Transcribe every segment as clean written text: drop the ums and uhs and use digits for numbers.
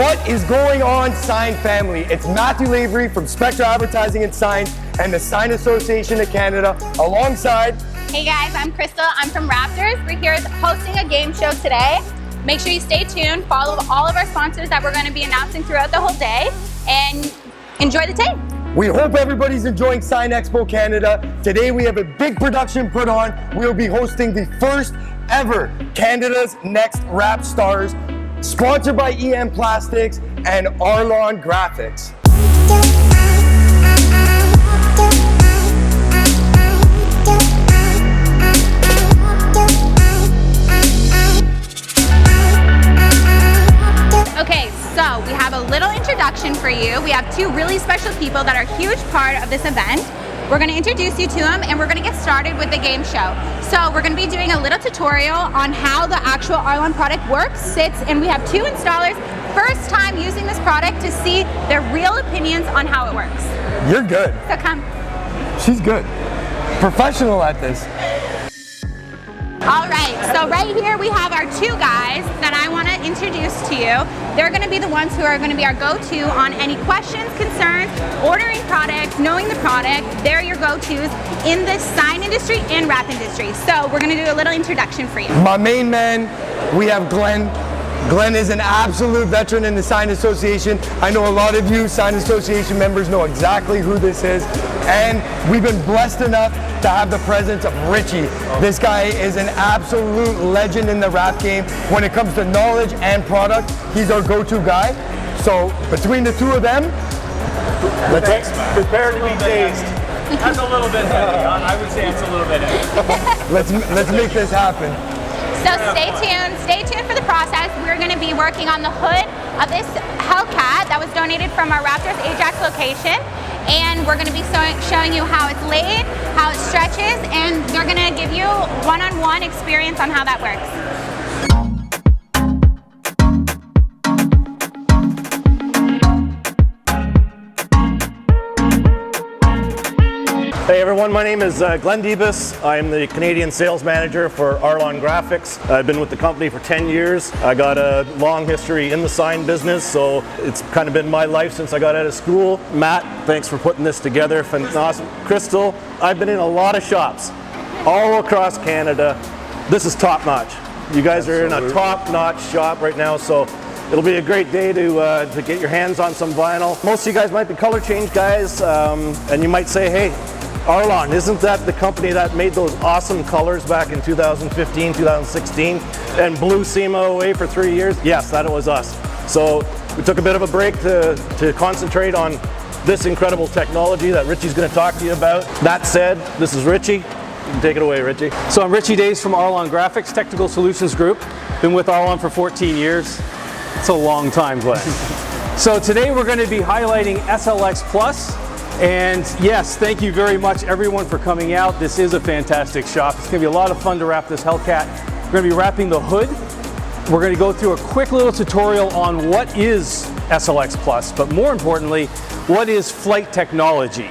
What is going on, Sign family? It's Matthew Lavery from Spectra Advertising and Sign and the Sign Association of Canada alongside... Hey guys, I'm Crystal. I'm from Wraptors. We're here hosting a game show today. Make sure you stay tuned, follow all of our sponsors that we're going to be announcing throughout the whole day, and enjoy the tape. We hope everybody's enjoying Sign Expo Canada. Today we have a big production put on. We'll be hosting the first ever Canada's Next Rap Stars, sponsored by EM Plastics and Arlon Graphics. Okay, so we have a little introduction for you. We have two really special people that are a huge part of this event. We're going to introduce you to them and we're going to get started with the game show. So we're going to be doing a little tutorial on how the actual Arlon product works, sits, and we have two installers, first time using this product to see their real opinions on how it works. You're good. So come. She's good. Professional at this. All right, so right here we have our two guys that I want to introduce to you. They're going to be the ones who are going to be our go-to on any questions, concerns, ordering products, knowing the product. They're your go-tos in the sign industry and wrap industry. So we're going to do a little introduction for you. My main man, we have Glenn. Glenn is an absolute veteran in the Sign Association. I know a lot of you Sign Association members know exactly who this is. And we've been blessed enough to have the presence of Richie. This guy is an absolute legend in the rap game. When it comes to knowledge and product, he's our go-to guy. So between the two of them, let's prepare to be dazed. That's a little bit heavy. I would say it's a little bit heavy. let's make this happen. So stay tuned for the process. We're going to be working on the hood of this Hellcat that was donated from our Wraptors Ajax location. And we're going to be showing you how it's laid, how it stretches, and they're going to give you one-on-one experience on how that works. Hey everyone, my name is Glenn Debus. I'm the Canadian sales manager for Arlon Graphics. I've been with the company for 10 years. I got a long history in the sign business, so it's kind of been my life since I got out of school. Matt, thanks for putting this together. Awesome. Crystal, I've been in a lot of shops all across Canada. This is top notch. You guys are in a top notch shop right now, so it'll be a great day to get your hands on some vinyl. Most of you guys might be color change guys, and you might say, hey, Arlon, isn't that the company that made those awesome colors back in 2015, 2016 and blew SEMA away for 3 years? Yes, that was us. So we took a bit of a break to concentrate on this incredible technology that Richie's going to talk to you about. That said, this is Richie. You can take it away, Richie. So I'm Richie Days from Arlon Graphics, Technical Solutions Group. Been with Arlon for 14 years. It's a long time, Glenn. So today we're going to be highlighting SLX Plus. And yes, thank you very much everyone for coming out. This is a fantastic shop. It's going to be a lot of fun to wrap this Hellcat. We're going to be wrapping the hood. We're going to go through a quick little tutorial on what is SLX Plus, but more importantly, what is flight technology.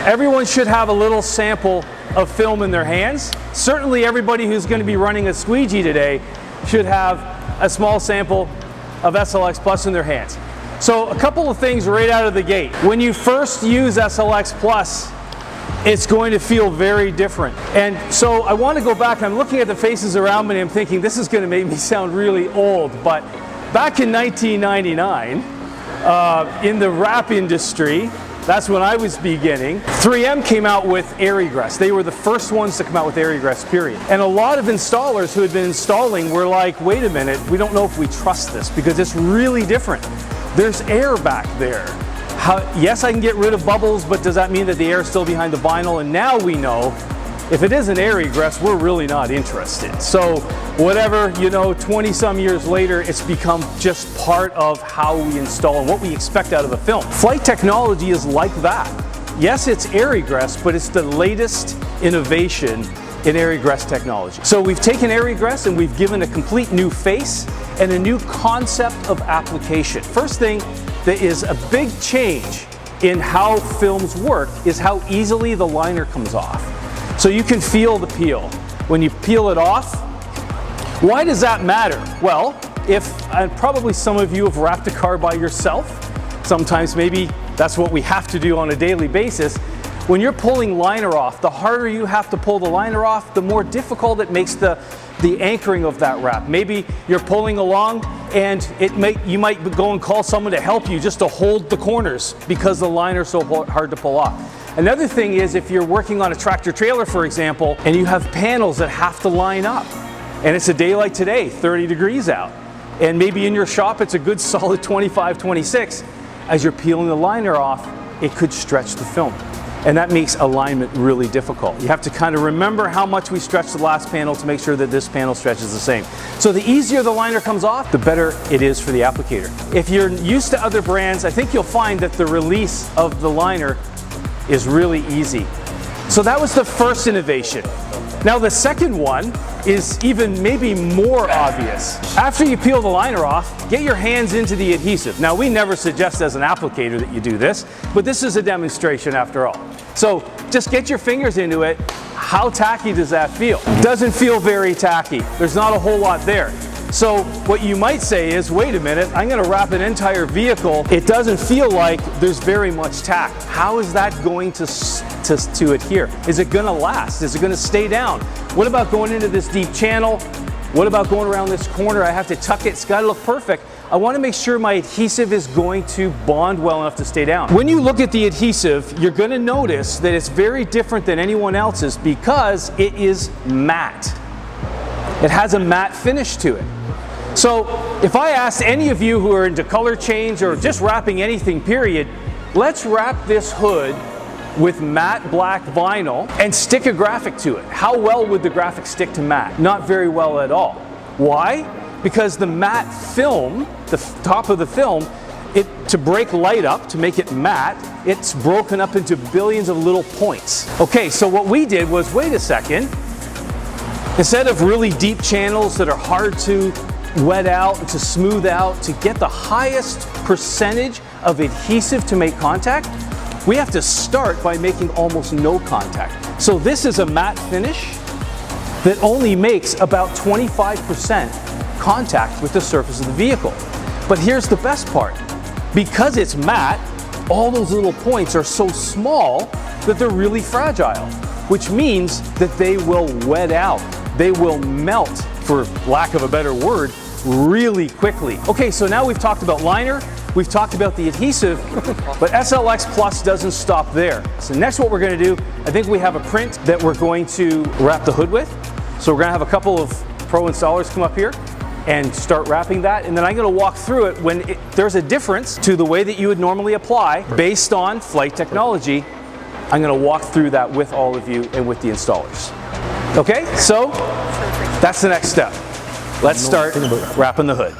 Everyone should have a little sample of film in their hands. Certainly everybody who's going to be running a squeegee today should have a small sample of SLX Plus in their hands. So a couple of things right out of the gate. When you first use SLX Plus, it's going to feel very different. And so I want to go back, I'm looking at the faces around me and I'm thinking this is going to make me sound really old, but back in 1999, in the wrap industry, that's when I was beginning, 3M came out with air egress. They were the first ones to come out with air egress, period. And a lot of installers who had been installing were like, wait a minute, we don't know if we trust this because it's really different. There's air back there. Yes, I can get rid of bubbles, but does that mean that the air is still behind the vinyl? And now we know if it is an air egress, we're really not interested. So whatever, 20 some years later, it's become just part of how we install and what we expect out of a film. Flight technology is like that. Yes, it's air egress, but it's the latest innovation in air egress technology. So we've taken air egress and we've given a complete new face and a new concept of application. First thing that is a big change in how films work is how easily the liner comes off. So you can feel the peel. When you peel it off, why does that matter? Well, and probably some of you have wrapped a car by yourself. Sometimes maybe that's what we have to do on a daily basis. When you're pulling liner off, the harder you have to pull the liner off, the more difficult it makes the anchoring of that wrap. Maybe you're pulling along and you might go and call someone to help you just to hold the corners because the liner's so hard to pull off. Another thing is if you're working on a tractor trailer, for example, and you have panels that have to line up, and it's a day like today, 30 degrees out, and maybe in your shop it's a good solid 25, 26, as you're peeling the liner off, it could stretch the film. And that makes alignment really difficult. You have to kind of remember how much we stretched the last panel to make sure that this panel stretches the same. So the easier the liner comes off, the better it is for the applicator. If you're used to other brands, I think you'll find that the release of the liner is really easy. So that was the first innovation. Now the second one is even maybe more obvious. After you peel the liner off, get your hands into the adhesive. Now we never suggest as an applicator that you do this, but this is a demonstration after all. So just get your fingers into it. How tacky does that feel? Doesn't feel very tacky. There's not a whole lot there. So what you might say is, wait a minute, I'm gonna wrap an entire vehicle. It doesn't feel like there's very much tack. How is that going to adhere? Is it gonna last? Is it gonna stay down? What about going into this deep channel? What about going around this corner? I have to tuck it, it's gotta look perfect. I wanna make sure my adhesive is going to bond well enough to stay down. When you look at the adhesive, you're gonna notice that it's very different than anyone else's because it is matte. It has a matte finish to it. So if I asked any of you who are into color change or just wrapping anything period, let's wrap this hood with matte black vinyl and stick a graphic to it. How well would the graphic stick to matte? Not very well at all. Why? Because the matte film, the top of the film, to break light up, to make it matte, it's broken up into billions of little points. Okay, so what we did was, wait a second, instead of really deep channels that are hard to wet out and to smooth out, to get the highest percentage of adhesive to make contact, we have to start by making almost no contact. So this is a matte finish that only makes about 25% contact with the surface of the vehicle. But here's the best part. Because it's matte, all those little points are so small that they're really fragile, which means that they will wet out. They will melt, for lack of a better word, really quickly. Okay, so now we've talked about liner, we've talked about the adhesive, but SLX Plus doesn't stop there. So next what we're gonna do, I think we have a print that we're going to wrap the hood with. So we're gonna have a couple of pro installers come up here and start wrapping that, and then I'm gonna walk through it when there's a difference to the way that you would normally apply based on flight technology. I'm gonna walk through that with all of you and with the installers. Okay, so that's the next step. Let's start wrapping the hood.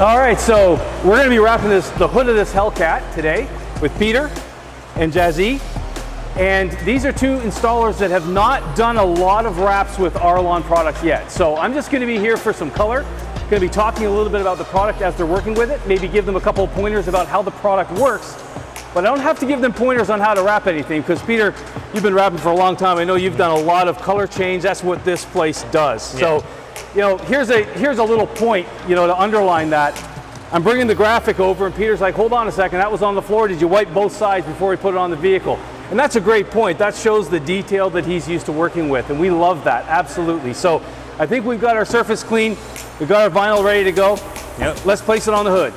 All right, so we're gonna be wrapping the hood of this Hellcat today with Peter and Jazzy. And these are two installers that have not done a lot of wraps with Arlon products yet. So I'm just gonna be here for some color. Gonna be talking a little bit about the product as they're working with it, maybe give them a couple of pointers about how the product works. But I don't have to give them pointers on how to wrap anything, because Peter, you've been wrapping for a long time. I know you've done a lot of color change. That's what this place does. Yeah. So, you know, here's a little point, you know, to underline that. I'm bringing the graphic over, and Peter's like, hold on a second, that was on the floor. Did you wipe both sides before we put it on the vehicle? And that's a great point. That shows the detail that he's used to working with, and we love that, absolutely. So I think we've got our surface clean. We've got our vinyl ready to go. Yep. Let's place it on the hood.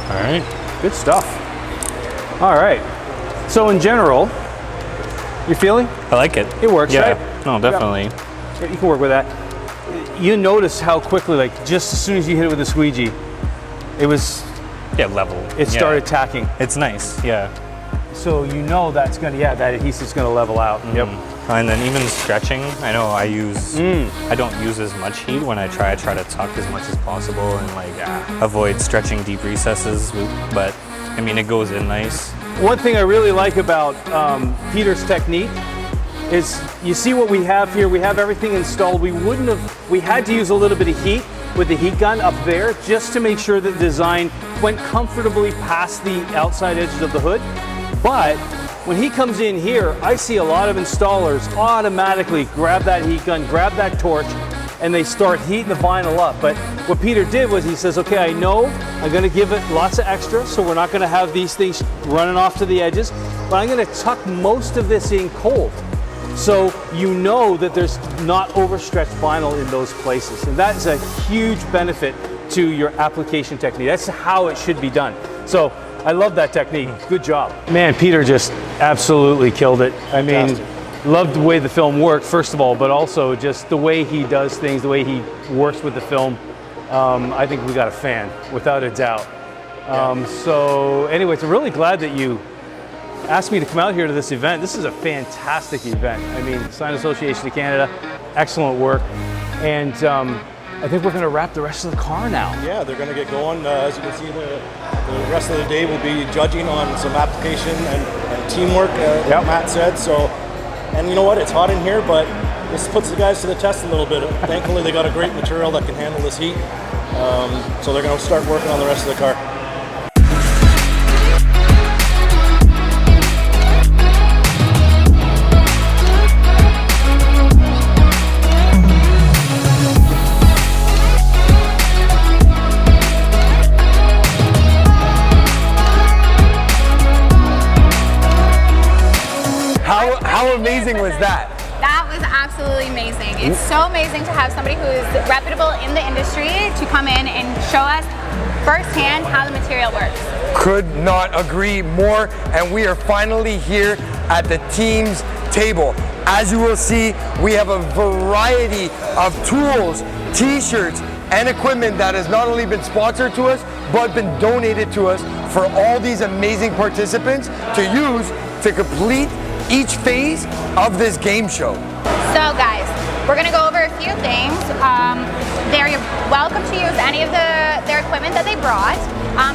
All right. Good stuff. All right. So in general, you're feeling? I like it. It works, yeah. Right? No, definitely. Yeah, you can work with that. You notice how quickly, like just as soon as you hit it with the squeegee, it was level. It started tacking. It's nice. Yeah. so you know that's gonna, that adhesive's gonna level out. Yep. And then even stretching, I know I don't use as much heat when I try to tuck as much as possible and like avoid stretching deep recesses, but I mean, it goes in nice. One thing I really like about Peter's technique is, you see what we have here, we have everything installed. We had to use a little bit of heat with the heat gun up there just to make sure that the design went comfortably past the outside edges of the hood. But when he comes in here, I see a lot of installers automatically grab that heat gun, grab that torch, and they start heating the vinyl up. But what Peter did was he says, okay, I know I'm gonna give it lots of extra, so we're not gonna have these things running off to the edges, but I'm gonna tuck most of this in cold. So you know that there's not overstretched vinyl in those places. And that is a huge benefit to your application technique. That's how it should be done. So I love that technique. Good job. Man, Peter just absolutely killed it. I mean, loved the way the film worked, first of all, but also just the way he does things, the way he works with the film. I think we got a fan, without a doubt. So anyways, I'm really glad that you asked me to come out here to this event. This is a fantastic event. I mean, Sign Association of Canada, excellent work. And I think we're gonna wrap the rest of the car now. Yeah, they're going to get going. As you can see, the rest of the day will be judging on some application and teamwork, like Matt said. So, and you know what? It's hot in here, but this puts the guys to the test a little bit. Thankfully, they got a great material that can handle this heat. So they're going to start working on the rest of the car. How amazing was that? That was absolutely amazing. It's so amazing to have somebody who is reputable in the industry to come in and show us firsthand how the material works. Could not agree more, and we are finally here at the team's table. As you will see, we have a variety of tools, t-shirts, and equipment that has not only been sponsored to us, but been donated to us for all these amazing participants to use to complete each phase of this game show. So guys, we're gonna go over a few things. They're welcome to use any of their equipment that they brought,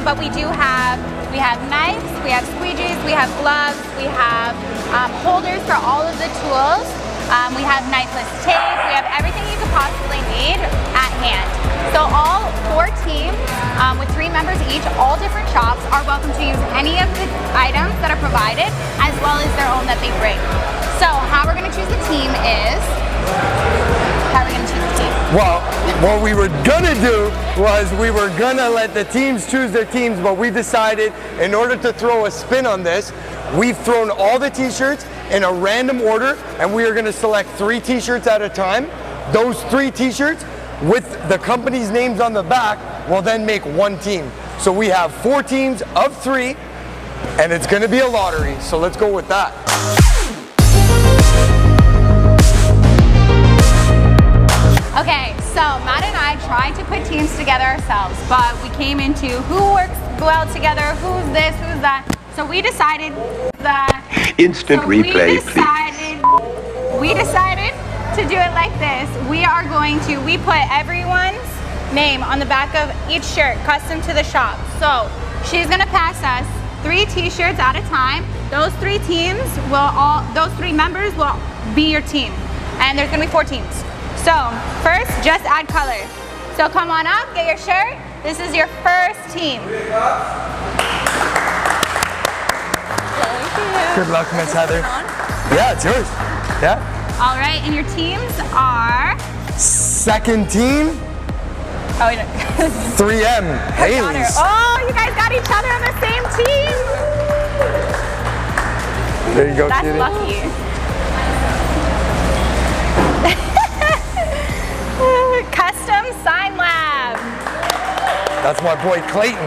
but we have knives, we have squeegees, we have gloves, we have holders for all of the tools, we have knifeless tape, we have everything you could possibly need at hand. So all 4 teams with 3 members each, all different shops, are welcome to use any of the items that are provided, as well as their own that they bring. So how we're going to choose the team is, Well, what we were gonna do was we were gonna let the teams choose their teams, but we decided in order to throw a spin on this, we've thrown all the t-shirts in a random order, and we are gonna select 3 t-shirts at a time. Those 3 t-shirts with the company's names on the back will then make 1 team. So we have 4 teams of 3, and it's gonna be a lottery, so let's go with that. Okay, so Matt and I tried to put teams together ourselves, but we came into who works well together, who's this, who's that. So we decided that... Instant replay, We decided to do it like this. We put everyone's name on the back of each shirt, custom to the shop. So she's gonna pass us 3 t-shirts at a time. Those 3 members will be your team. And there's gonna be 4 teams. So first, just add color. So come on up, get your shirt. This is your first team. Good luck, Miss Heather. Yeah, it's yours. Yeah. All right, and your teams are? Second team, Oh, wait, 3M, Haley's. Oh, you guys got each other on the same team. There you go, That's Kitty. lucky. Custom Sign Lab. That's my boy Clayton.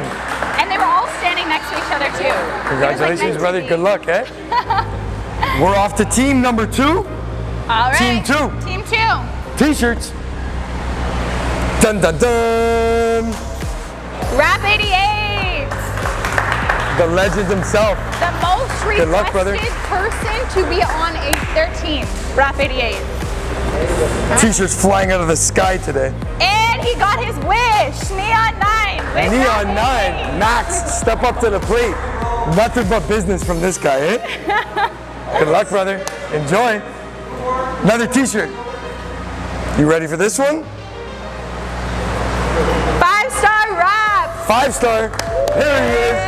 And they were all standing next to each other too. Congratulations, It was like brother. meant to Good be. luck, eh? We're off to team number 2. All right. Team 2. Team 2. T-shirts. Dun dun dun. Wrap 88. The legend himself. The most Good luck, brother. person to be on their team, Wrap 88. T-shirts flying out of the sky today. And he got his wish, Neon 9. Wish Neon 9, Wrap 88. Max, step up to the plate. Nothing but business from this guy, eh? Good luck, brother. Enjoy. Another T-shirt. You ready for this one? 5-star Wrap. 5-star. There he is. Yay.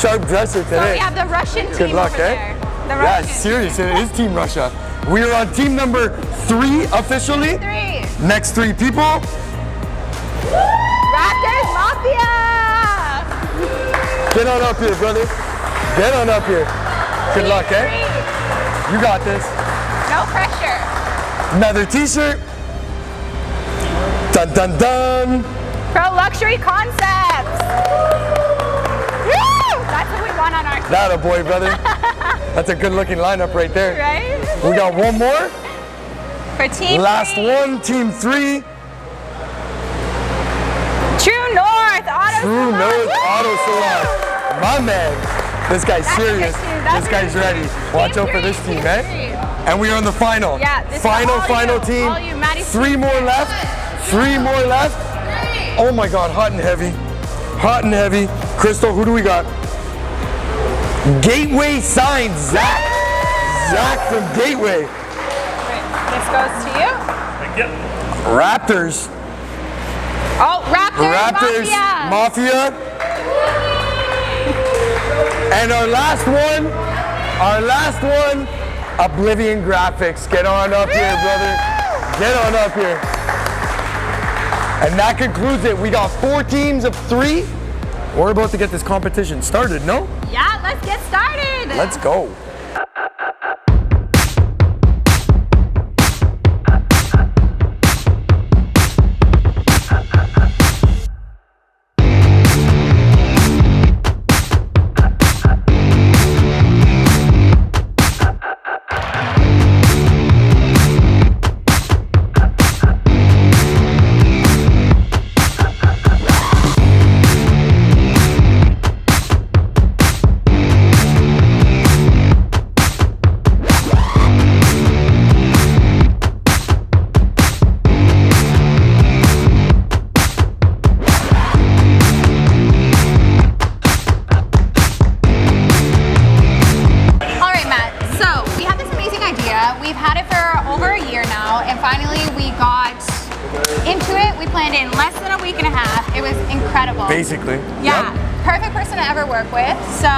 Sharp dresser So today. we have the Russian team Good luck, over eh? there. The Yeah, Russian. serious. It is Team Russia. We are on team number 3 officially. 3. Next 3 people. Wraptors Mafia. Get on up here, brother. Get on up here. Good luck, eh? 3. You got this. No pressure. Another T-shirt. Dun dun dun. Pro Luxury Concepts. Woo! That's what we want on our team, That a boy, brother. That's a good looking lineup right there. right? We got one more. For team Last 3. one, team 3. True North Auto True Salon. North Woo! Auto Salon. My man. This guy's That's a good serious. team. That's This a guy's good ready. team. Watch Team out for this three, team, team eh? three. And we are on the final. Yeah, this is Final all team. all you, Maddie 3 more left. 3 more left. Oh my God, hot and heavy. Hot and heavy. Crystal, who do we got? Gateway Signs, Zach. Zach from Gateway. This goes to you. Raptors. Oh, Raptors Mafia. And our last one, Oblivion Graphics. Get on up here, brother. Get on up here. And that concludes it. We got 4 teams of 3. We're about to get this competition started, no? Yeah, let's get started. Let's go. All right, Matt. So we have this amazing idea. We've had it for over a year now, and finally we got into it. We planned it in less than a week and a half. It was incredible. Basically. Yeah, Yep. perfect person to ever work with. So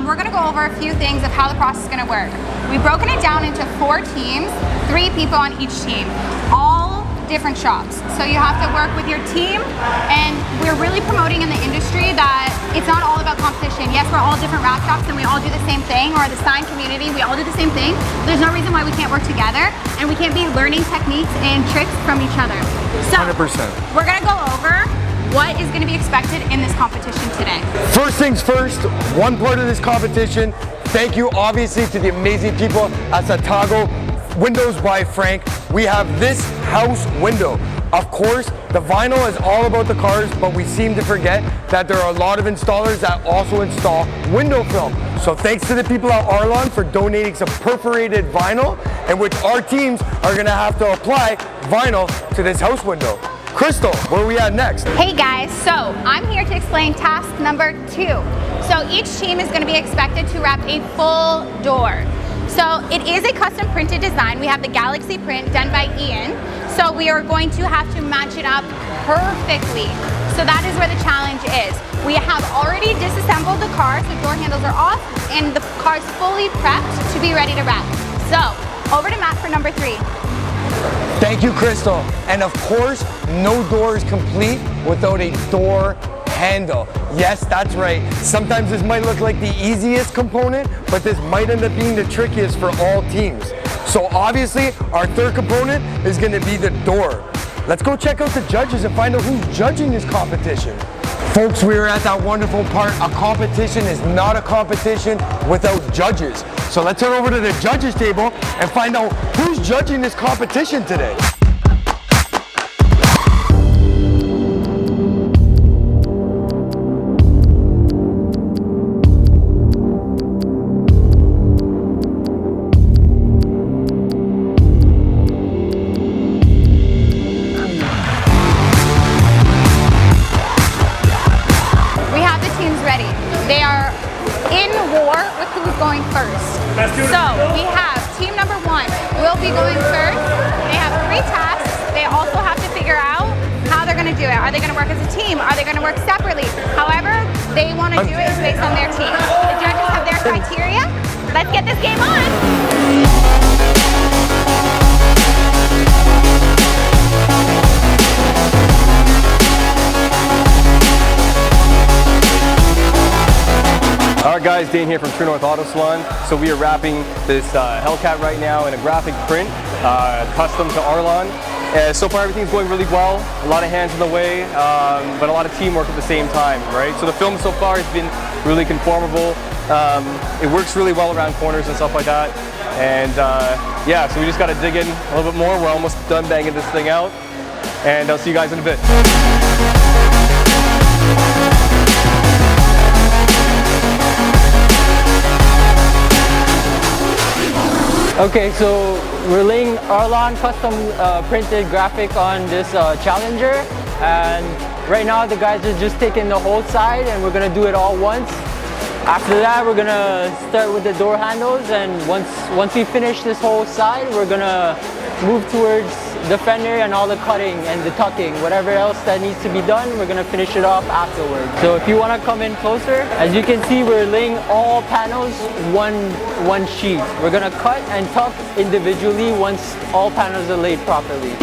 we're gonna go over a few things of how the process is gonna work. We've broken it down into 4 teams, 3 people on each team, all different shops. So you have to work with your team, and we're really promoting in the industry that it's not all about competition. Yes, we're all different wrap shops and we all do the same thing, or the sign community, we all do the same thing. There's no reason why we can't work together, and we can't be learning techniques and tricks from each other. So 100%. we're gonna go over what is gonna be expected in this competition today. First things first, one part of this competition, thank you obviously to the amazing people at Satago Windows by Frank. We have this house window. Of course, the vinyl is all about the cars, but we seem to forget that there are a lot of installers that also install window film. So thanks to the people at Arlon for donating some perforated vinyl, in which our teams are gonna have to apply vinyl to this house window. Crystal, where are we at next? Hey guys, so I'm here to explain task number 2. So each team is going to be expected to wrap a full door. So it is a custom printed design. We have the Galaxy print done by Ian. So we are going to have to match it up perfectly. So that is where the challenge is. We have already disassembled the car, so door handles are off, and the car is fully prepped to be ready to wrap. So over to Matt for number 3. Thank you, Crystal. And of course, no door is complete without a door handle. Yes, that's right. Sometimes this might look like the easiest component, but this might end up being the trickiest for all teams. So obviously, our third component is going to be the door. Let's go check out the judges and find out who's judging this competition. Folks, we are at that wonderful part. A competition is not a competition without judges. So let's head over to the judges table and find out who's judging this competition today. who's going first. So we have team number 1 will be going first. They have 3 tasks. They also have to figure out how they're going to do it. Are they going to work as a team? Are they going to work separately? However they want to do it is based on their team. The judges have their criteria. Let's get this game on. Alright guys, Dane here from True North Auto Salon. So we are wrapping this Hellcat right now in a graphic print, custom to Arlon. So far everything's going really well, a lot of hands in the way, but a lot of teamwork at the same time, right? So the film so far has been really conformable. It works really well around corners and stuff like that. And yeah, so we just got to dig in a little bit more. We're almost done banging this thing out. And I'll see you guys in a bit. Okay, so we're laying Arlon custom printed graphic on this Challenger, and right now the guys are just taking the whole side and we're gonna do it all once. After that we're gonna start with the door handles, and once we finish this whole side we're gonna move towards the fender and all the cutting and the tucking. Whatever else that needs to be done, we're gonna finish it off afterwards. So if you wanna come in closer, as you can see, we're laying all panels one sheet. We're gonna cut and tuck individually once all panels are laid properly.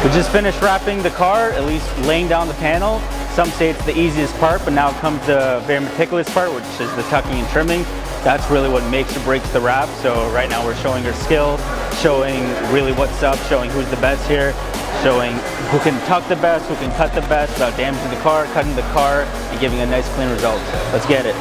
We just finished wrapping the car, at least laying down the panel. Some say it's the easiest part, but now comes the very meticulous part, which is the tucking and trimming. That's really what makes or breaks the wrap. So right now we're showing our skill, showing really what's up, showing who's the best here, showing who can tuck the best, who can cut the best without damaging the car, cutting the car, and giving a nice clean result. Let's get it.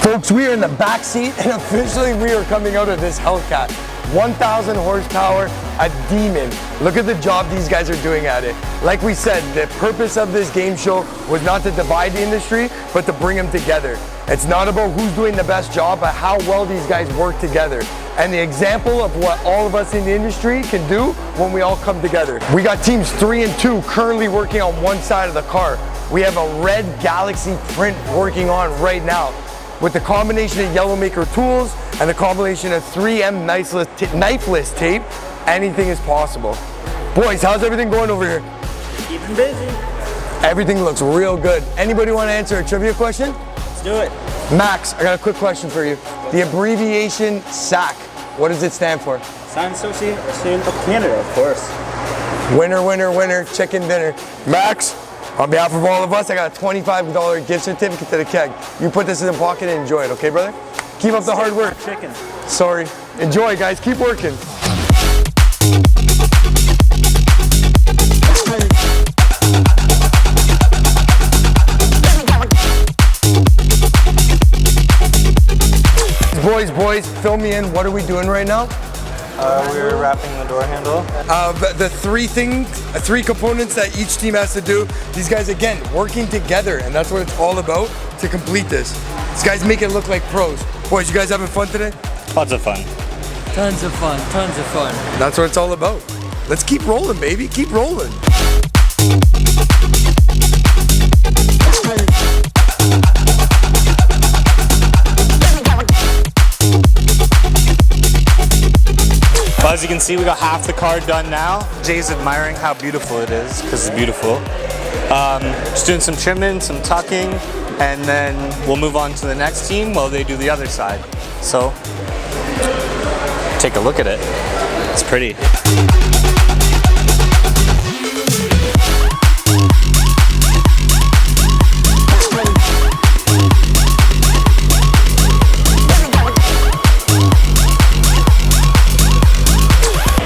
Folks, we are in the back seat and officially we are coming out of this Hellcat. 1,000 horsepower, a demon. Look at the job these guys are doing at it. Like we said, the purpose of this game show was not to divide the industry, but to bring them together. It's not about who's doing the best job, but how well these guys work together. And the example of what all of us in the industry can do when we all come together. We got teams 3 and 2 currently working on one side of the car. We have a red Galaxy print working on right now. With the combination of Yellow Maker tools and the combination of 3M knifeless tape, anything is possible. Boys, how's everything going over here? Keeping busy. Everything looks real good. Anybody want to answer a trivia question? Let's do it. Max, I got a quick question for you. The abbreviation SAC, what does it stand for? Sign Association of Canada, of course. Winner, winner, winner, chicken dinner. Max, on behalf of all of us, I got a $25 gift certificate to the keg. You put this in the pocket and enjoy it, okay, brother? Keep up the hard work. Chicken. Sorry. Enjoy, guys. Keep working. Boys, fill me in. What are we doing right now? We're wrapping the door handle. The three components that each team has to do. These guys, again, working together, and that's what it's all about to complete this. These guys make it look like pros. Boys, you guys having fun today? Lots of fun. Tons of fun, tons of fun. That's what it's all about. Let's keep rolling, baby. Keep rolling. Well, as you can see, we got half the car done now. Jay's admiring how beautiful it is, because it's beautiful. Just doing some trimming, some tucking, and then we'll move on to the next team while they do the other side. So, take a look at it. It's pretty.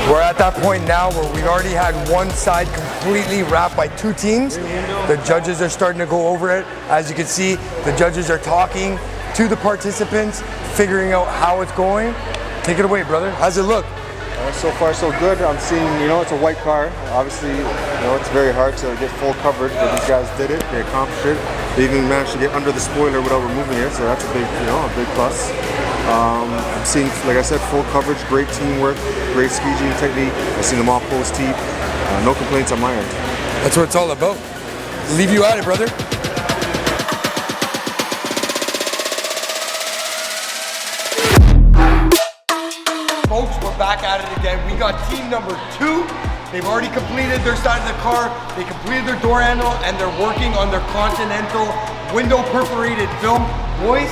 We're at that point now where we already had one side completely wrapped by 2 teams. The judges are starting to go over it. As you can see, the judges are talking to the participants, figuring out how it's going. Take it away, brother. How's it look? So far so good. I'm seeing, it's a white car. Obviously, it's very hard to get full coverage, but these guys did it. They accomplished it. They even managed to get under the spoiler without removing it, so that's a big, a big plus. I'm seeing, like I said, full coverage, great teamwork, great squeegeeing technique. I've seen them all post heat. No complaints on my end. That's what it's all about. Leave you at it, brother. Folks, we're back at it again. We got team number 2. They've already completed their side of the car. They completed their door handle and they're working on their Continental window perforated film. Boys,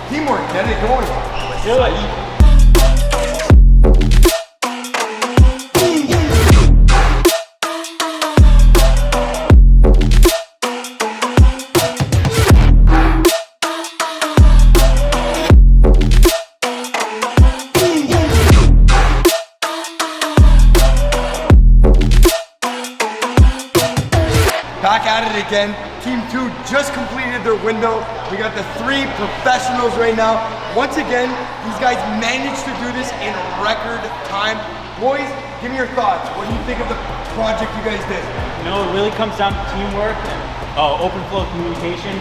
teamwork, get it going. Let's do it. Back at it again. Team 2 just completed their window. We got the 3 professionals right now. Once again, these guys managed to do this in record time. Boys, give me your thoughts. What do you think of the project you guys did? You know, it really comes down to teamwork and open flow communication.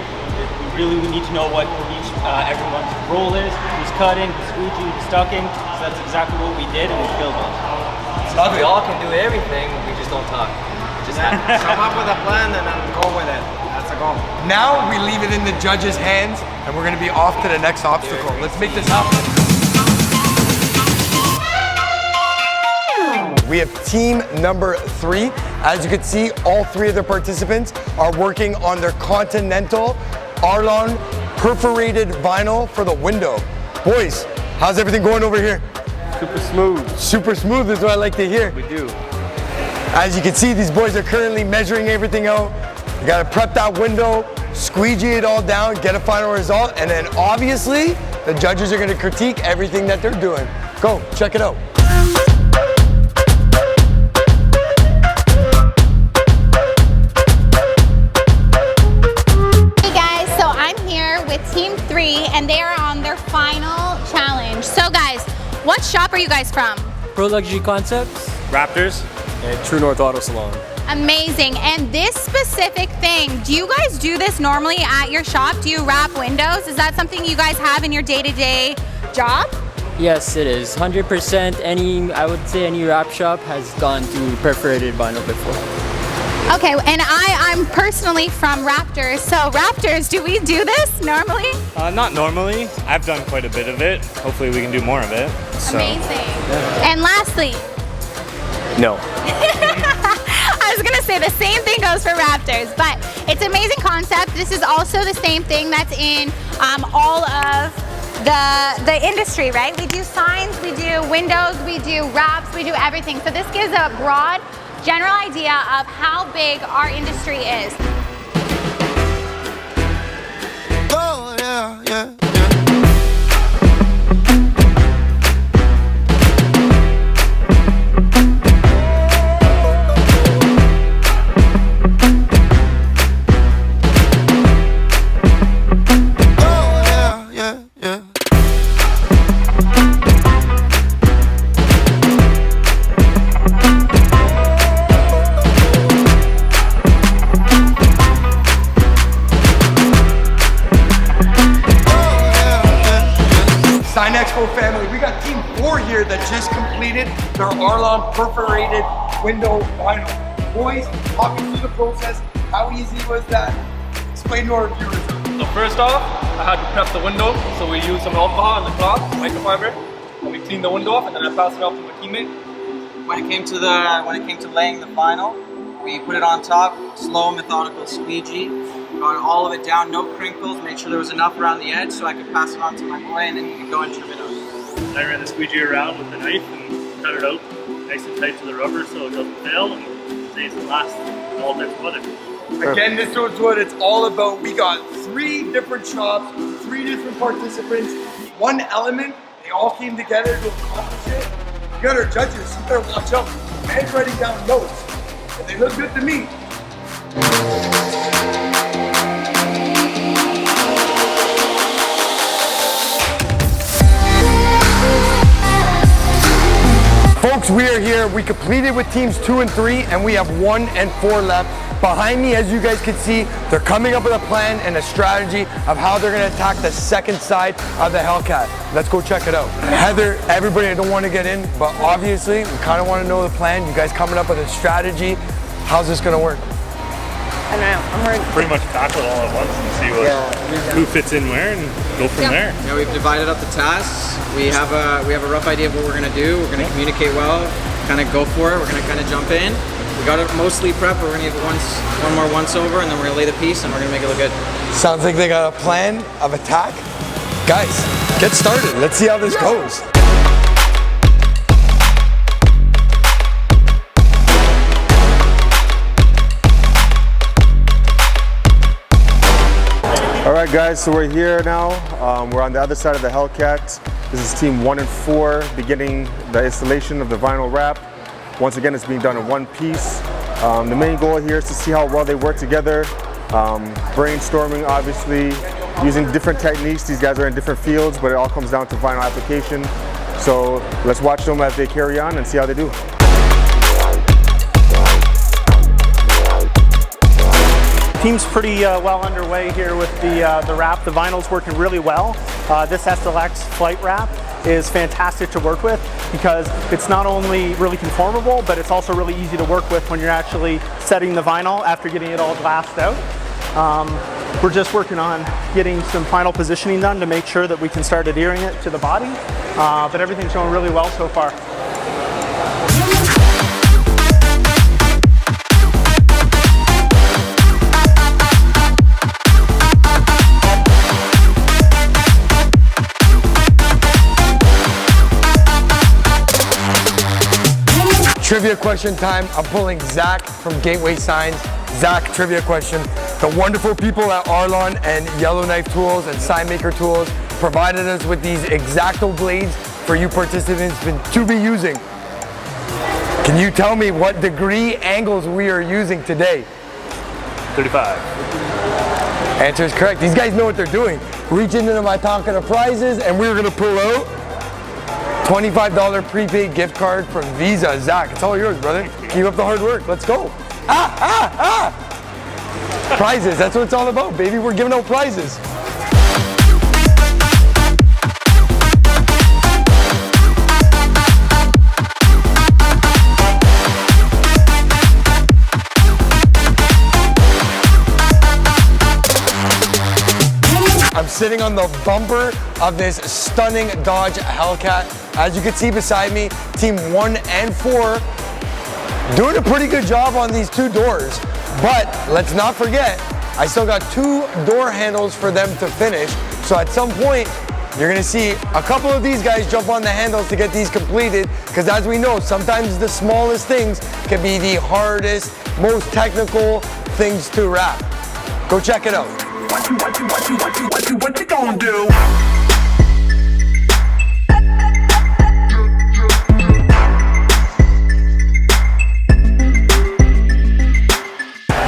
We need to know what everyone's role is, who's cutting, who's squeegeeing, who's stucking. So that's exactly what we did and we killed it. We all can do everything, we just don't talk. Just come up with a plan and then go with it. That's a goal. Now we leave it in the judges' hands and we're gonna be off to the next obstacle. Let's make this happen. We have team number 3. As you can see, all 3 of the participants are working on their Continental Arlon perforated vinyl for the window. Boys, how's everything going over here? Super smooth. Super smooth is what I like to hear. We do. As you can see, these boys are currently measuring everything out. You gotta prep that window, squeegee it all down, get a final result, and then obviously, the judges are gonna critique everything that they're doing. Go, check it out. Hey guys, so I'm here with Team 3 and they are on their final challenge. So guys, what shop are you guys from? Pro Luxury Concepts Wraptors. And True North Auto Salon. Amazing. And this specific thing, do you guys do this normally at your shop? Do you wrap windows? Is that something you guys have in your day-to-day job? Yes, it is. 100% I would say any wrap shop has gone through perforated vinyl before. Okay, and I'm personally from Wraptors. So Wraptors, do we do this normally? Not normally. I've done quite a bit of it. Hopefully we can do more of it. So. Amazing. And lastly, No. I was gonna say the same thing goes for Wraptors, but it's an amazing concept. This is also the same thing that's in all of the industry, right? We do signs, we do windows, we do wraps, we do everything. So this gives a broad, general idea of how big our industry is. Oh, yeah, yeah. Sign Expo family, we got team 4 here that just completed their Arlon perforated window vinyl. Boys, talk me through the process. How easy was that? Explain to our viewers. So first off, I had to prep the window. So we used some alcohol and the cloth, microfiber, and we cleaned the window off, and then I passed it off to my teammate. When it came to laying the vinyl, we put it on top, slow methodical squeegee, got all of it down, no crinkles, made sure there was enough around the edge so I could pass it on to my boy and then he could go and trim it out. I ran the squeegee around with the knife and cut it out nice and tight to the rubber so it doesn't fail and stays to last all types of weather. Again, this is what it's all about. We got 3 different shops, 3 different participants, 1 element. They all came together to accomplish it. You got our judges, you better watch out. Man's writing down notes, and they look good to me. Folks, we are here. We completed with teams 2 and 3, and we have 1 and 4 left. Behind me, as you guys can see, they're coming up with a plan and a strategy of how they're gonna attack the second side of the Hellcat. Let's go check it out. Heather, everybody, I don't want to get in, but obviously we kind of want to know the plan. You guys coming up with a strategy. How's this gonna work? I don't know. I'm worried. Pretty much tackle it all at once and see who fits in where and go from there. Yeah, we've divided up the tasks. We have a rough idea of what we're gonna do. We're gonna communicate well, kind of go for it. We're gonna kind of jump in. We got it mostly prepped. We're gonna give it one more once over, and then we're gonna lay the piece and we're gonna make it look good. Sounds like they got a plan of attack. Guys, get started. Let's see how this goes. All right, guys, so we're here now. We're on the other side of the Hellcat. This is team 1 and 4, beginning the installation of the vinyl wrap. Once again, it's being done in one piece. The main goal here is to see how well they work together. Brainstorming, obviously, using different techniques. These guys are in different fields, but it all comes down to vinyl application. So let's watch them as they carry on and see how they do. Team's pretty well underway here with the wrap. The vinyl's working really well. This SLX flight wrap is fantastic to work with because it's not only really conformable, but it's also really easy to work with when you're actually setting the vinyl after getting it all glassed out. We're just working on getting some final positioning done to make sure that we can start adhering it to the body, but everything's going really well so far. Trivia question time. I'm pulling Zach from Gateway Signs. Zach, trivia question. The wonderful people at Arlon and Yellowknife Tools and Sign Maker Tools provided us with these X-Acto blades for you participants to be using. Can you tell me what degree angles we are using today? 35. Answer is correct. These guys know what they're doing. Reach into my pocket of prizes and we're gonna pull out $25 prepaid gift card from Visa. Zach, it's all yours, brother. Keep up the hard work. Let's go. Prizes, that's what it's all about, baby. We're giving out prizes. I'm sitting on the bumper of this stunning Dodge Hellcat. As you can see beside me, team 1 and 4 doing a pretty good job on these two doors. But let's not forget, I still got 2 door handles for them to finish. So at some point, you're gonna see a couple of these guys jump on the handles to get these completed, because as we know, sometimes the smallest things can be the hardest, most technical things to wrap. Go check it out. What you gonna do?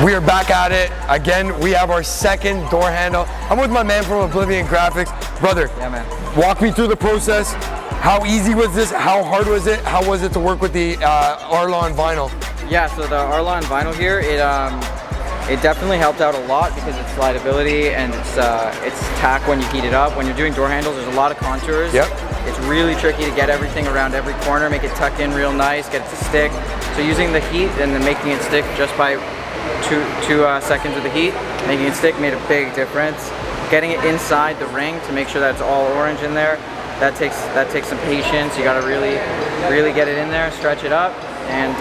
We are back at it. Again, we have our second door handle. I'm with my man from Oblivion Graphics. Brother, Yeah, man. walk me through the process. How easy was this? How hard was it? How was it to work with the Arlon vinyl? Yeah, so the Arlon vinyl here, it definitely helped out a lot because it's slidability and it's tack when you heat it up. When you're doing door handles, there's a lot of contours. Yep. It's really tricky to get everything around every corner, make it tuck in real nice, get it to stick. So using the heat and then making it stick just by two seconds of the heat, making it stick made a big difference. Getting it inside the ring to make sure that it's all orange in there, that takes some patience. You gotta really get it in there, stretch it up, and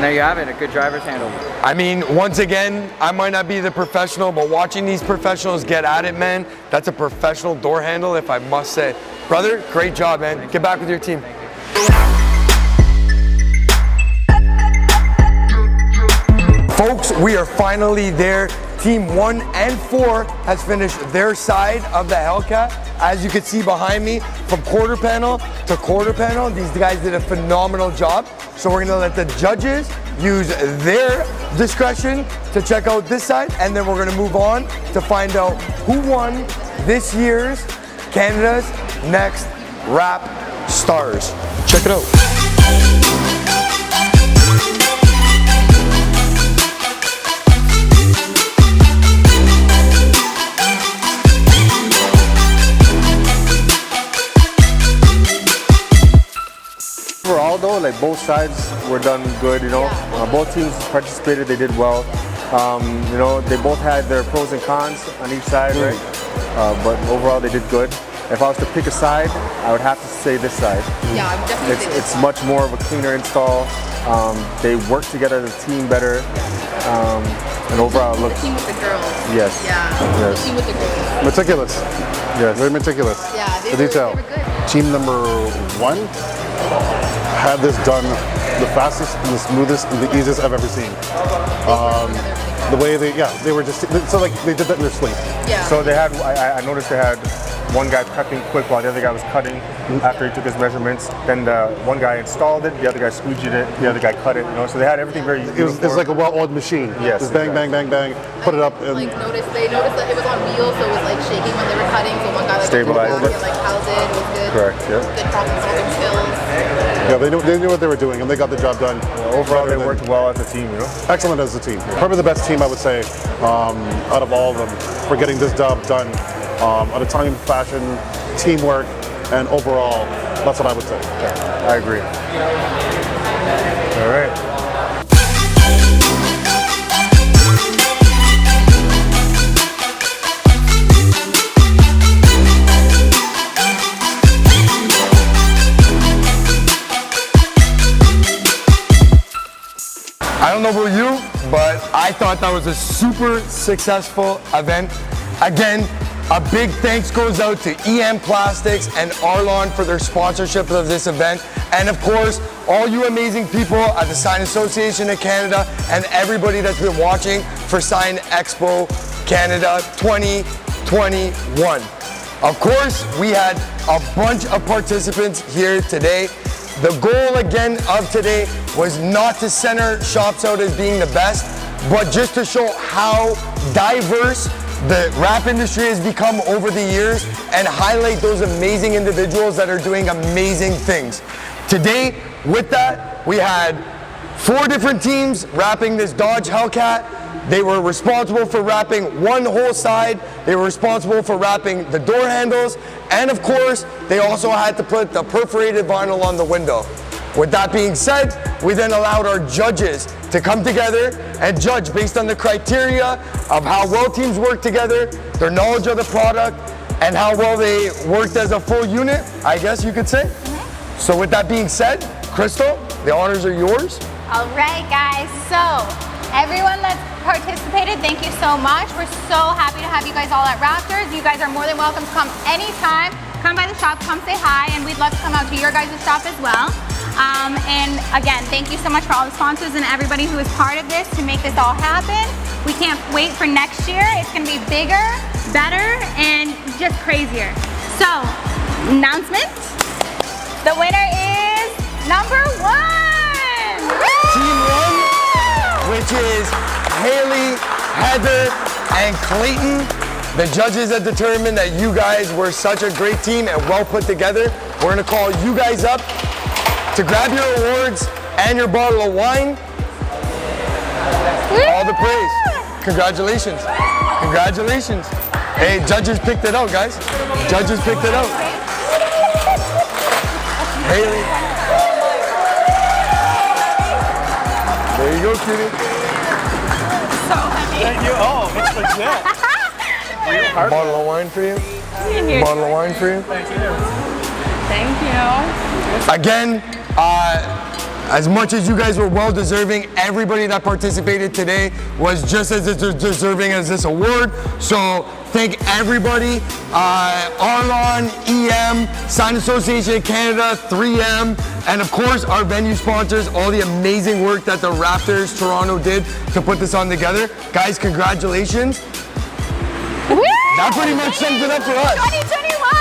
there you have it, a good driver's handle. I mean, once again, I might not be the professional, but watching these professionals get at it, man, that's a professional door handle, if I must say. Brother, great job, man. Get back with your team. Folks, we are finally there. Team 1 and 4 has finished their side of the Hellcat. As you can see behind me, from quarter panel to quarter panel, these guys did a phenomenal job. So we're gonna let the judges use their discretion to check out this side, and then we're gonna move on to find out who won this year's Canada's Next Wrap Stars. Check it out. like both sides were done good, you know. Both teams participated, they did well. You know, they both had their pros and cons on each side, right? But overall, they did good. If I was to pick a side, I would have to say this side. Yeah, I'm definitely It's much more of a cleaner install. They work together as a team better. And overall, it looks. The team with the girls. Yes. Yeah. Yes. The team with the girls. Meticulous. Yes. Very meticulous. Yeah, the detail. They were good. Team number 1 had this done the fastest and the smoothest and the easiest I've ever seen. The way they were just, so like they did that in their sleep. Yeah. So they had, I noticed they had one guy prepping quick while the other guy was cutting after he took his measurements. Then one guy installed it, the other guy squeegeed it, the other guy cut it. You know, so they had everything very. It was like a well-oiled machine. Yes. Just bang, bang, bang, bang. Put it up. And They noticed that it was on wheels, so it was like shaking when they were cutting. So one guy like stabilized it. Like housed it. It was good. Correct. Yeah. Good problem solving skills. Yeah, they knew what they were doing, and they got the job done. Overall, they worked well as a team. You know. Excellent as a team. Probably the best team, I would say, out of all of them for getting this job done at a time, fashion, teamwork, and overall, that's what I would say. Yeah, I agree. All right. I don't know about you, but I thought that was a super successful event. Again, a big thanks goes out to EM Plastics and Arlon for their sponsorship of this event. And of course, all you amazing people at the Sign Association of Canada and everybody that's been watching for Sign Expo Canada 2021. Of course, we had a bunch of participants here today. The goal again of today was not to center shops out as being the best, but just to show how diverse the wrap industry has become over the years and highlight those amazing individuals that are doing amazing things. Today, with that, we had 4 different teams wrapping this Dodge Hellcat. They were responsible for wrapping one whole side. They were responsible for wrapping the door handles. And of course, they also had to put the perforated vinyl on the window. With that being said, we then allowed our judges to come together and judge based on the criteria of how well teams work together, their knowledge of the product, and how well they worked as a full unit, I guess you could say. So with that being said, Crystal, the honors are yours. All right, guys. So everyone that's participated, thank you so much. We're so happy to have you guys all at Wraptors. You guys are more than welcome to come anytime. Come by the shop, come say hi, and we'd love to come out to your guys' shop as well. And again, thank you so much for all the sponsors and everybody who is part of this to make this all happen. We can't wait for next year. It's gonna be bigger, better, and just crazier. So, announcement. The winner is number 1. Team 1, which is Haley, Heather, and Clayton. The judges have determined that you guys were such a great team and well put together. We're gonna call you guys up to grab your awards and your bottle of wine. All the praise. Congratulations. Congratulations. Hey, judges picked it out, guys. Judges picked it out. Haley. There you go, cutie. So heavy. Thank you. Oh, it's legit. Bottle of wine for you. Bottle of wine for you. Thank you. Thank you. Again, as much as you guys were well deserving, everybody that participated today was just as deserving as this award. So thank everybody, Arlon, EM, Sign Association of Canada, 3M, and of course our venue sponsors, all the amazing work that the Wraptors Toronto did to put this on together. Guys, congratulations. Woo! That pretty much sums it up for us. 2021.